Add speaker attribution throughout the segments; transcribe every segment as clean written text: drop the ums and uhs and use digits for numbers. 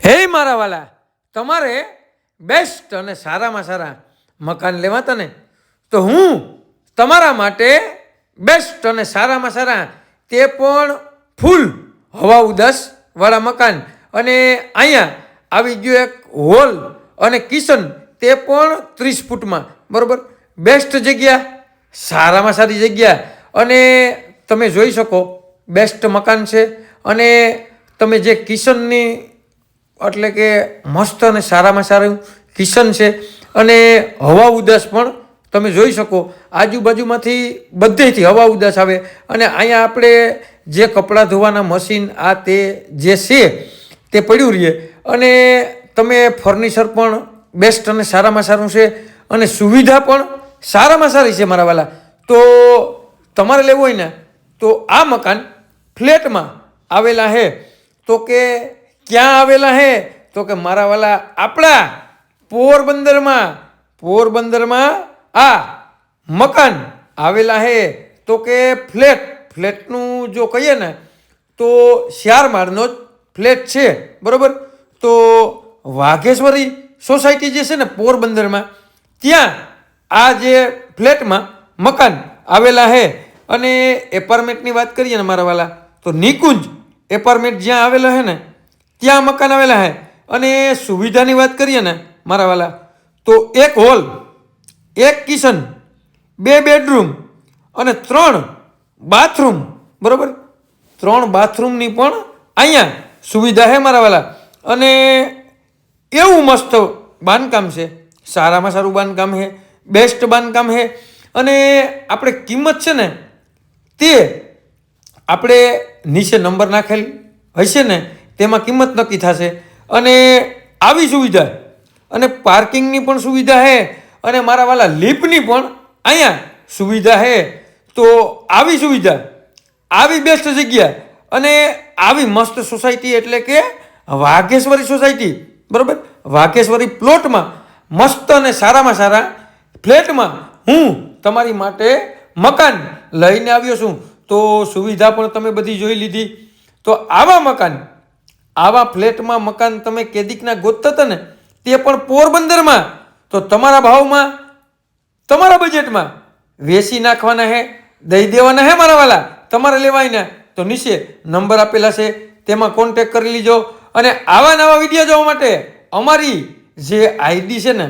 Speaker 1: હે મારા વાલા, તમારે બેસ્ટ અને સારામાં સારા મકાન લેવાતા ને, તો હું તમારા માટે બેસ્ટ અને સારામાં સારા તે પણ ફૂલ હવા ઉદાસ વાળા મકાન, અને અહીંયા આવી ગયો એક હોલ અને કિચન, તે પણ 30 ફૂટમાં, બરોબર. બેસ્ટ જગ્યા, સારામાં સારી જગ્યા, અને તમે જોઈ શકો બેસ્ટ મકાન છે. અને તમે જે કિચનની એટલે કે મસ્ત અને સારામાં સારું કિચન છે, અને હવા ઉદાસ પણ તમે જોઈ શકો. આજુબાજુમાંથી બધેથી હવા ઉદાસ આવે, અને અહીંયા આપણે જે કપડાં ધોવાના મશીન આ તે જે છે તે પડ્યું રહીએ, અને તમે ફર્નિચર પણ બેસ્ટ અને સારામાં સારું છે, અને સુવિધા પણ સારામાં સારી છે મારા વાલા. તો તમારે લેવું હોય ને તો આ મકાન ફ્લેટમાં આવેલા હે. તો કે ક્યાં આવેલા હે? તો કે મારા વાલા આપણા પોરબંદરમાં આ મકાન આવેલા હે. તો કે ફ્લેટનું જો કહીએ ને તો 4 માળનો જ ફ્લેટ છે, બરોબર. તો વાઘેશ્વરી સોસાયટી જે છે ને પોરબંદરમાં, ત્યાં આ જે ફ્લેટમાં મકાન આવેલા હે. અને એપાર્ટમેન્ટની વાત કરીએ ને મારા વાલા, તો નિકુંજ એપાર્ટમેન્ટ જ્યાં આવેલો હે ને ત્યાં મકાન આવેલા હે. અને સુવિધાની વાત કરીએ ને મારા વાલા, તો 1 હોલ, 1 કિચન, 2 બેડરૂમ અને 3 બાથરૂમ, બરોબર. 3 બાથરૂમની પણ અહીંયા સુવિધા હે મારા વાલા. અને એવું મસ્ત બાંધકામ છે, સારામાં સારું બાંધકામ છે, બેસ્ટ બાંધકામ છે. અને આપણે કિંમત છે ને તે આપણે નીચે નંબર નાખેલ હશે ને તેમાં કિંમત નક્કી થશે. અને આવી સુવિધા, અને પાર્કિંગની પણ સુવિધા છે, અને મારા વાલા લિફ્ટની પણ અહીંયા સુવિધા છે. તો આવી સુવિધા, આવી બેસ્ટ જગ્યા, અને આવી મસ્ત સોસાયટી એટલે કે વાઘેશ્વરી સોસાયટી, બરોબર. વાઘેશ્વરી પ્લોટમાં મસ્ત અને સારામાં સારા ફ્લેટમાં હું તમારી માટે મકાન લઈને આવ્યો છું. તો સુવિધા પણ તમે બધી જોઈ લીધી. તો આવા મકાન, આવા ફ્લેટમાં મકાન તમે કેદીકના ગોતતા હતા ને, તે પણ પોરબંદરમાં, તો તમારા ભાવમાં, તમારા બજેટમાં વેચી નાખવાના હે, દઈ દેવાના હે મારા વાલા. તમારે લેવાય ને તો નીચે નંબર આપેલા છે, તેમાં કોન્ટેક કરી લીજો. અને આવા નવા વિડીયો જોવા માટે અમારી જે આઈડી છે ને,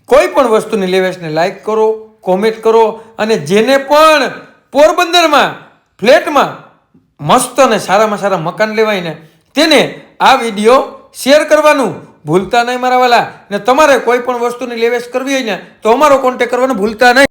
Speaker 1: કોઈ પણ વસ્તુની લેવેશને લાઈક કરો, કોમેન્ટ કરો. અને જેને પણ પોરબંદરમાં ફ્લેટમાં મસ્ત અને સારામાં સારા મકાન લેવાય ને, તેને આ વિડીયો શેર કરવાનું ભૂલતા નહીં મારા વાલા. ને તમારે કોઈ પણ વસ્તુની લેવેશ કરવી હોય ને તો અમારો કોન્ટેક કરવાનું ભૂલતા નહીં.